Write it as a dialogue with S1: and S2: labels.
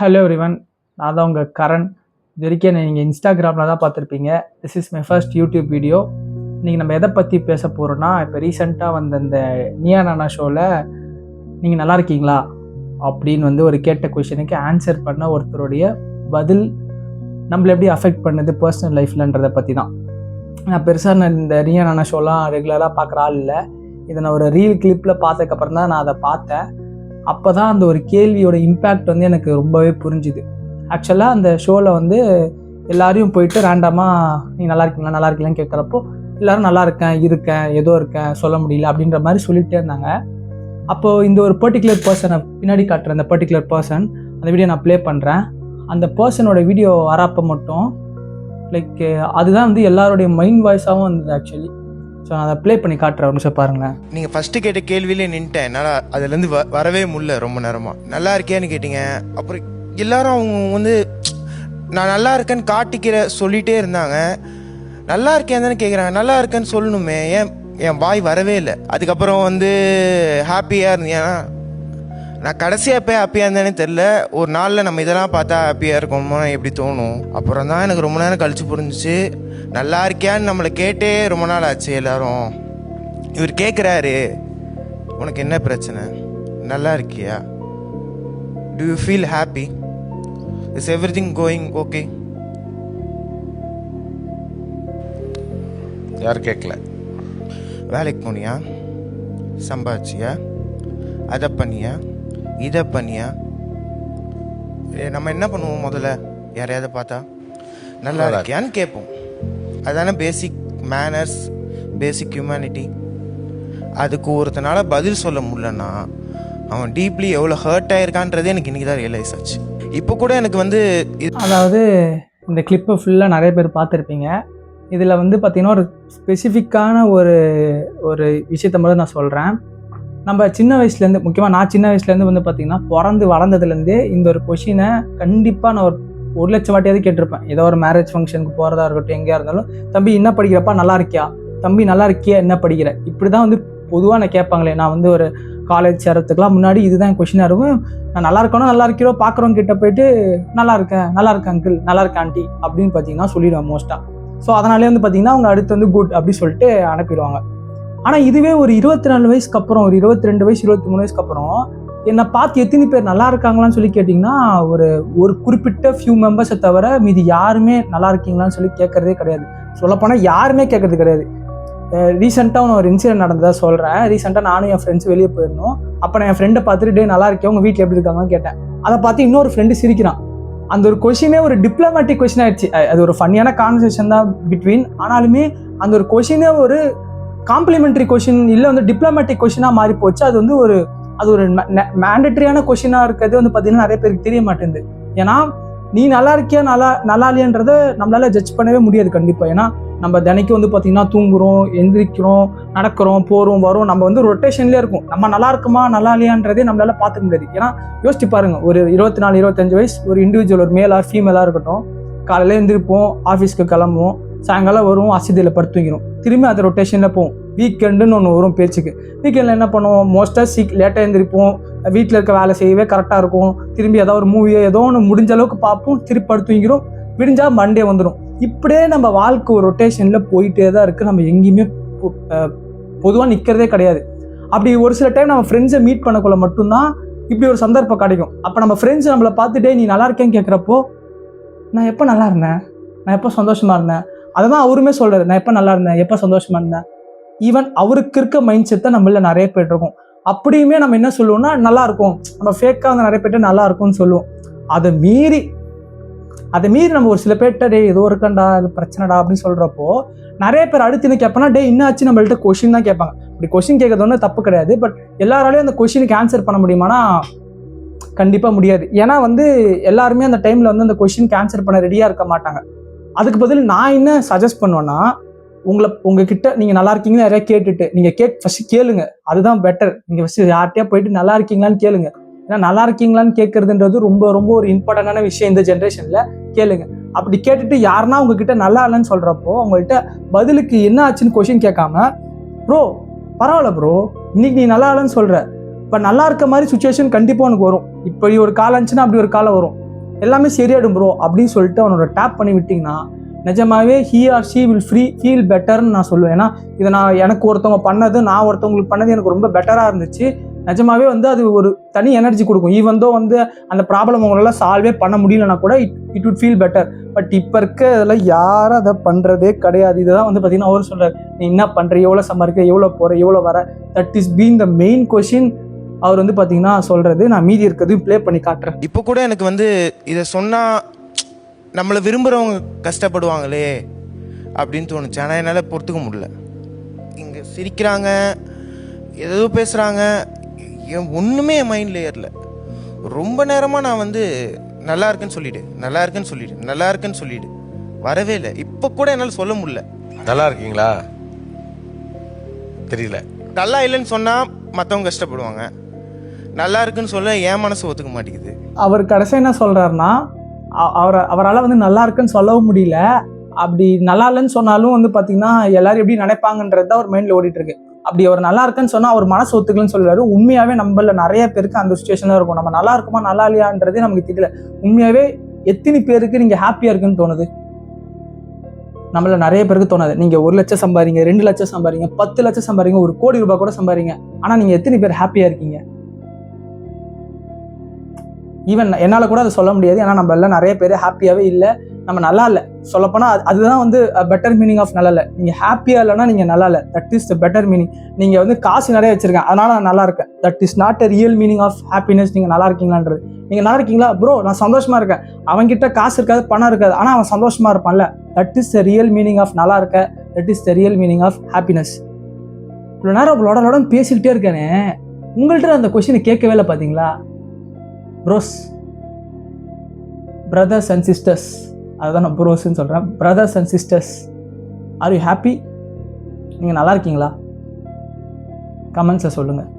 S1: Hello everyone, நான் தான் உங்கள் கரண். இது வரைக்கும் நீங்கள் இன்ஸ்டாகிராமில் தான் பார்த்துருப்பீங்க. This is my first YouTube video. இன்றைக்கி நம்ம எதை பற்றி பேச போகிறோன்னா, இப்போ ரீசெண்டாக வந்த இந்த நீயா நானா ஷோவில் நீங்கள் நல்லா இருக்கீங்களா அப்படின்னு ஒரு கேட்ட கொஷனுக்கு ஆன்சர் பண்ண ஒருத்தருடைய பதில் நம்மளை எப்படி அஃபெக்ட் பண்ணுது பர்சனல் லைஃப்லன்றதை பற்றி தான். நான் பெருசாக இந்த நீயா நானா ஷோலாம் ரெகுலராக பார்க்குற ஆள் இல்லை. இதை நான் ஒரு ரீல் கிளிப்பில் பார்த்ததுக்கப்புறம் தான் நான் அதை பார்த்தேன். அப்போ தான் அந்த ஒரு கேள்வியோட இம்பேக்ட் எனக்கு ரொம்பவே புரிஞ்சுது. ஆக்சுவலாக அந்த ஷோவில் எல்லாரையும் போயிட்டு ரேண்டமாக நீ நல்லா இருக்கீங்களான்னு கேட்குறப்போ எல்லோரும் நல்லா இருக்கேன் ஏதோ இருக்கேன் சொல்ல முடியல அப்படின்ற மாதிரி சொல்லிகிட்டே இருந்தாங்க. அப்போது இந்த ஒரு பர்டிகுலர் பர்சனை பின்னாடி காட்டுற அந்த பர்டிகுலர் பர்சன் அந்த வீடியோ நான் ப்ளே பண்ணுறேன். அந்த பர்சனோட வீடியோ வரப்போ மட்டும் லைக் அதுதான் எல்லாருடைய மைண்ட் வாய்ஸாகவும் இருந்தது ஆக்சுவலி. ஸோ நான் அதை ப்ளே பண்ணி காட்டுறேன், ஒரு நிமிஷம் பாருங்களேன்.
S2: நீங்கள் ஃபஸ்ட்டு கேட்ட கேள்வியிலே நின்ட்டேன். என்னால் அதுலேருந்து வரவே முடியல. ரொம்ப நேரமாக நல்லா இருக்கேன்னு கேட்டீங்க. அப்புறம் எல்லாரும் அவங்க நான் நல்லா இருக்கேன்னு காட்டிக்கிற சொல்லிகிட்டே இருந்தாங்க. நல்லா இருக்கேன் தானே கேட்குறாங்க, நல்லா இருக்கேன்னு சொல்லணுமே, என் வாய் வரவே இல்லை. அதுக்கப்புறம் ஹாப்பியாக இருந்தீங்கன்னா நான் கடைசியாக எப்போ ஹாப்பியாக இருந்தேனே தெரில. ஒரு நாளில் நம்ம இதெல்லாம் பார்த்தா ஹாப்பியாக இருக்கோமோ எப்படி தோணும். அப்புறம் தான் எனக்கு ரொம்ப நேரம் கழிச்சு புரிஞ்சிச்சு, நல்லா இருக்கியான்னு நம்மளை கேட்டே ரொம்ப நாள் ஆச்சு எல்லாரும். இவர் கேட்குறாரு, உனக்கு என்ன பிரச்சனை, நல்லா இருக்கியா, to you feel happy, is everything going okay?
S3: யார் கேட்கல.
S2: வேலைக்கு போனியா, சம்பாதிச்சியா, அதை பண்ணியா, இதை பண்ணியா? நம்ம என்ன பண்ணுவோம், முதல்ல யாரையாவது பார்த்தா நல்லா இருக்கியான்னு கேட்போம். அதுதானே பேசிக் மேனர்ஸ், பேசிக் ஹியூமனிட்டி. அதுக்கு ஒருத்தனால பதில் சொல்ல முடியலன்னா அவன் டீப்லி எவ்வளோ ஹர்ட் ஆயிருக்கான்றது எனக்கு இன்றைக்கி தான் ரியலைஸ் ஆச்சு. இப்போ கூட எனக்கு
S1: அதாவது இந்த கிளிப்பை ஃபுல்லாக நிறைய பேர் பார்த்துருப்பீங்க. இதில் பார்த்திங்கன்னா ஒரு ஸ்பெசிஃபிக்கான ஒரு விஷயத்த மட்டும் நான் சொல்கிறேன். நம்ம சின்ன வயசுலேருந்து, முக்கியமாக நான் சின்ன வயசுலேருந்து பார்த்திங்கன்னா பிறந்து வளர்ந்ததுலேருந்தே இந்த ஒரு கொஷினை கண்டிப்பாக நான் ஒரு லட்சம் வாட்டியாவது கேட்டிருப்பேன். ஏதோ ஒரு மேரேஜ் ஃபங்க்ஷனுக்கு போகிறதா இருக்கட்டும், எங்கேயா இருந்தாலும், தம்பி என்ன படிக்கிறப்பா, நல்லா இருக்கியா, தம்பி நல்லா இருக்கியா, என்ன படிக்கிற, இப்படி தான் பொதுவாக நான் கேட்பாங்களே. நான் ஒரு காலேஜ் சேரத்துக்குலாம் முன்னாடி இதுதான் கொஷினாக இருக்கும். நான் நல்லா இருக்கணும், நல்லா இருக்கிறோம், பார்க்குறவங்க கிட்ட போயிட்டு நல்லா இருக்கேன் அங்கிள், நல்லா இருக்கேன் ஆண்டி அப்படின்னு பார்த்தீங்கன்னா சொல்லிடுவேன் மோஸ்ட்டாக. ஸோ அதனாலே பார்த்தீங்கன்னா அவங்க அடுத்து குட் அப்படி சொல்லிட்டு அனுப்பிடுவாங்க. ஆனால் இதுவே ஒரு 24 வயசுக்கு அப்புறம், ஒரு 22 வயசு 23 வயசுக்கு அப்புறம் என்னை பார்த்து எத்தனை பேர் நல்லா இருக்காங்களான்னு சொல்லி கேட்டிங்கன்னா ஒரு குறிப்பிட்ட ஃபியூ மெம்பர்ஸை தவிர மீதி யாருமே நல்லா இருக்கீங்களான்னு சொல்லி கேட்குறதே கிடையாது. சொல்லப்போனால் யாருமே கேட்கறது கிடையாது. ரீசெண்டாக ஒரு இன்சிடென்ட் நடந்ததாக சொல்கிறேன். ரீசெண்டாக நானும் என் ஃப்ரெண்ட்ஸ் வெளியே போயிருந்தோம். அப்போ நான் என் ஃப்ரெண்டை பார்த்துட்டு டே நல்லா இருக்கேன், உங்கள் வீட்டில் எப்படி இருக்காங்கன்னு கேட்டேன். அதை பார்த்து இன்னொரு ஃப்ரெண்டு சிரிக்கிறான். அந்த ஒரு கொஷினே ஒரு டிப்ளமேட்டிக் கொஷின் ஆயிடுச்சு. அது ஒரு ஃபன்னியான கான்வர்சேஷன் தான் பிட்வீன், ஆனாலுமே அந்த ஒரு கொஷினே ஒரு காம்ப்ளிமெண்ட்ரி கொஷின் இல்லை, டிப்ளமேட்டிக் கொஷினாக மாறி போச்சு. அது ஒரு மேண்டட்டரியான கொஷினாக இருக்கிறது பார்த்தீங்கன்னா நிறைய பேருக்கு தெரிய மாட்டேங்குது. ஏன்னா நீ நல்லா இருக்கியா நல்லா இல்லையன்றதை நம்மளால ஜட்ஜ் பண்ணவே முடியாது கண்டிப்பாக. ஏன்னா நம்ம தினைக்கும் பார்த்தீங்கன்னா தூங்குறோம், எந்திரிக்கிறோம், நடக்கிறோம், போகிறோம், வரோம். நம்ம ரொட்டேஷன்லேயே இருக்கும். நம்ம நல்லா இருக்குமா நல்லா இல்லையான்றதே நம்மளால பார்த்துக்க முடியாது. ஏன்னா யோசிச்சு பாருங்க, ஒரு 24-25 வயசு ஒரு இண்டிவிஜுவல், ஒரு மேலாக ஃபீமேலாக இருக்கட்டும், காலையில் எழுந்திருப்போம், ஆஃபீஸ்க்கு கிளம்புவோம், சாயங்காலம் வரும், அசிதியில் படுத்துங்கிடும், திரும்பி அந்த ரொட்டேஷனில் போவோம். வீக்கெண்டுன்னு ஒன்று வரும் பேச்சுக்கு. வீக்கெண்டில் என்ன பண்ணுவோம், மோஸ்ட்டாக லேட்டாக எழுந்திருப்போம், வீட்டில் இருக்க வேலை செய்யவே கரெக்டாக இருக்கும், திரும்பி ஏதாவது ஒரு மூவியோ ஏதோ ஒன்று முடிஞ்ச அளவுக்கு பார்ப்போம், திருப்பி படுத்துங்கிடும், விடிஞ்சால் மண்டே வந்துடும். இப்படியே நம்ம வாழ்க்கை ஒரு ரொட்டேஷனில் போயிட்டே தான் இருக்குது. நம்ம எங்கேயுமே பொதுவாக நிற்கிறதே கிடையாது. அப்படி ஒரு சில டைம் நம்ம ஃப்ரெண்ட்ஸை மீட் பண்ணக்குள்ள மட்டும்தான் இப்படி ஒரு சந்தர்ப்பம் கிடைக்கும். அப்போ நம்ம ஃப்ரெண்ட்ஸ் நம்மளை பார்த்துட்டே நீ நல்லா இருக்கேன்னு கேட்குறப்போ, நான் எப்போ நல்லா இருந்தேன், நான் எப்போ சந்தோஷமாக இருந்தேன், அதை தான் அவருமே சொல்கிறார். நான் எப்போ நல்லா இருந்தேன், எப்போ சந்தோஷமாக இருந்தேன். ஈவன் அவருக்கு இருக்க மைண்ட் செட் தான் நம்மள நிறைய பேர் இருக்கும். அப்படியுமே நம்ம என்ன சொல்லுவோம்னா நல்லா இருக்கும், நம்ம ஃபேக்காக நிறைய பேர்ட்ட நல்லா இருக்கும்னு சொல்லுவோம். அதை மீறி நம்ம ஒரு சில பேர்கிட்ட டே ஏதோ இருக்கண்டா, இது பிரச்சனைடா அப்படின்னு சொல்கிறப்போ நிறைய பேர் அடுத்து என்ன கேட்பானா, டே என்னாச்சு நம்மள்ட்ட கொஷின் தான் கேட்பாங்க. இப்படி கொஷின் கேட்கறது ஒன்றும் தப்பு கிடையாது. பட் எல்லாராலையும் அந்த கொஷினுக்கு ஆன்சர் பண்ண முடியுமானா கண்டிப்பாக முடியாது. ஏன்னா எல்லாருமே அந்த டைமில் அந்த கொஷினுக்கு ஆன்சர் பண்ண ரெடியாக இருக்க மாட்டாங்க. அதுக்கு பதில் நான் என்ன சஜஸ்ட் பண்ணுவேன்னா, உங்ககிட்ட நீங்கள் நல்லா இருக்கீங்கன்னு நிறையா கேட்டுட்டு நீங்கள் ஃபஸ்ட்டு கேளுங்க. அதுதான் பெட்டர். நீங்கள் ஃபஸ்ட்டு யார்கிட்டயா போயிட்டு நல்லா இருக்கீங்களான்னு கேளுங்க. ஏன்னா நல்லா இருக்கீங்களான்னு கேட்கறதுன்றது ரொம்ப ரொம்ப ஒரு இம்பார்ட்டண்டான விஷயம் இந்த ஜென்ரேஷனில். கேளுங்க. அப்படி கேட்டுட்டு யாருன்னா உங்ககிட்ட நல்லா இல்லைன்னு சொல்கிறப்போ உங்கள்கிட்ட பதிலுக்கு என்ன ஆச்சுன்னு கொஷின் கேட்காம, ப்ரோ பரவாயில்ல ப்ரோ, இன்னைக்கு நீ நல்லா இல்லைன்னு சொல்கிற, இப்போ நல்லா இருக்க மாதிரி சுச்சுவேஷன் கண்டிப்பாக உனக்கு வரும். இப்படி ஒரு காலம் இருந்துச்சுன்னா அப்படி ஒரு காலம் வரும். எல்லாமே சரியாயிடும் ப்ரோ அப்படின்னு சொல்லிட்டு அவனோட டேப் பண்ணி விட்டிங்கன்னா நிஜமாவே he or she will feel பெட்டர்னு நான் சொல்லுவேன். ஏன்னா இதை நான் எனக்கு ஒருத்தவங்க பண்ணது, நான் ஒருத்தவங்களுக்கு பண்ணது எனக்கு ரொம்ப பெட்டராக இருந்துச்சு. நிஜமாவே வந்து அது ஒரு தனி எனர்ஜி கொடுக்கும். ஈவன் தோ வந்து அந்த ப்ராப்ளம் உங்களால் சால்வே பண்ண முடியலன்னா கூட it would feel better. But இப்போ இருக்க இதெல்லாம் யாரும் அதை பண்ணுறதே கிடையாது. இதுதான் வந்து பார்த்தீங்கன்னா அவர் சொல்கிறார், நீ என்ன பண்ணுற, எவ்வளோ சம்பாதிக்க, எவ்வளோ போகிற, எவ்வளோ வர, that is been the main question. அவர் வந்து பார்த்தீங்கன்னா சொல்கிறது. நான் மீதி இருக்கிறதையும் ப்ளே பண்ணி காட்டுறேன்.
S2: இப்போ கூட எனக்கு வந்து இதை சொன்னால் நம்மளை விரும்புகிறவங்க கஷ்டப்படுவாங்களே அப்படின்னு தோணுச்சு. ஆனால் என்னால் பொறுத்துக்க முடியல. இங்கே சிரிக்கிறாங்க, ஏதோ பேசுகிறாங்க, ஒன்றுமே என் மைண்டில் ஏறல. ரொம்ப நேரமாக நான் வந்து நல்லா இருக்குன்னு சொல்லிடு வரவே இல்லை. இப்போ கூட என்னால் சொல்ல முடியல.
S3: நல்லா இருக்கீங்களா தெரியல.
S2: நல்லா இல்லைன்னு சொன்னால் மற்றவங்க கஷ்டப்படுவாங்க, நல்லா இருக்குன்னு சொல்ல என் மனசு ஒத்துக்க மாட்டேங்குது.
S1: அவர் கடைசி என்ன சொல்கிறாருன்னா, அவரால் வந்து நல்லா இருக்குன்னு சொல்லவும் முடியல. அப்படி நல்லா இல்லைன்னு சொன்னாலும் வந்து பார்த்தீங்கன்னா எல்லாரும் எப்படி நினைப்பாங்கன்றது தான் அவர் மைண்டில் ஓடிட்டு இருக்கு. அப்படி அவர் நல்லா இருக்குன்னு சொன்னால் அவர் மனசு ஒத்துக்கலன்னு சொல்கிறாரு. உண்மையாகவே நம்மள நிறைய பேருக்கு அந்த சுச்சுவேஷனில் இருக்கும். நம்ம நல்லா இருக்குமா நல்லா இல்லையான்றதே நமக்கு தெரியல. உண்மையாகவே எத்தனை பேருக்கு நீங்கள் ஹாப்பியாக இருக்குன்னு தோணுது? நம்மள நிறைய பேருக்கு தோணாது. நீங்கள் 1 லட்சம் சம்பாதிங்க, 2 லட்சம் சம்பாதிங்க, 10 லட்சம் சம்பாதிங்க, 1 கோடி ரூபாய் கூட சம்பாதிங்க. ஆனால் நீங்கள் எத்தனை பேர் ஹாப்பியாக இருக்கீங்க? ஈவன் என்னால் கூட அதை சொல்ல முடியாது. ஏன்னா நம்ம எல்லாம் நிறைய பேர் ஹாப்பியாகவே இல்லை. நம்ம நல்லா இல்லை சொல்லப்போனால் அதுதான் வந்து பெட்டர் மீனிங் ஆஃப் நல்லா இல்லை. நீங்கள் ஹாப்பியாக இல்லைன்னா நீங்கள் நல்லா இல்லை. That is the better meaning. நீங்கள் வந்து காசு நிறைய வச்சுருக்கேன் அதனால் நான் நல்லா இருக்கேன். That is not a real meaning of happiness. நீங்கள் நல்லா இருக்கீங்களான்றது. நீங்கள் நல்லா இருக்கீங்களா ப்ரோ, நான் சந்தோஷமாக இருக்கேன். அவன்கிட்ட காசு இருக்காது, பணம் இருக்காது, ஆனால் அவன் சந்தோஷமாக இருப்பான்ல. That is the real meaning of நல்லா இருக்க. That is the real meaning of happiness. இவ்வளோ நேரம் லோட பேசிக்கிட்டே இருக்கேனே, உங்கள்கிட்ட அந்த கொஸ்டினை கேட்கவே இல்லை பார்த்தீங்களா? ப்ரோஸ், பிரதர்ஸ் அண்ட் சிஸ்டர்ஸ், அதுதான் நான் ப்ரோஸ்ன்னு சொல்கிறேன். Brothers and sisters, are you happy? நீங்கள் நல்லா இருக்கீங்களா? கமெண்ட்ஸில் சொல்லுங்கள்.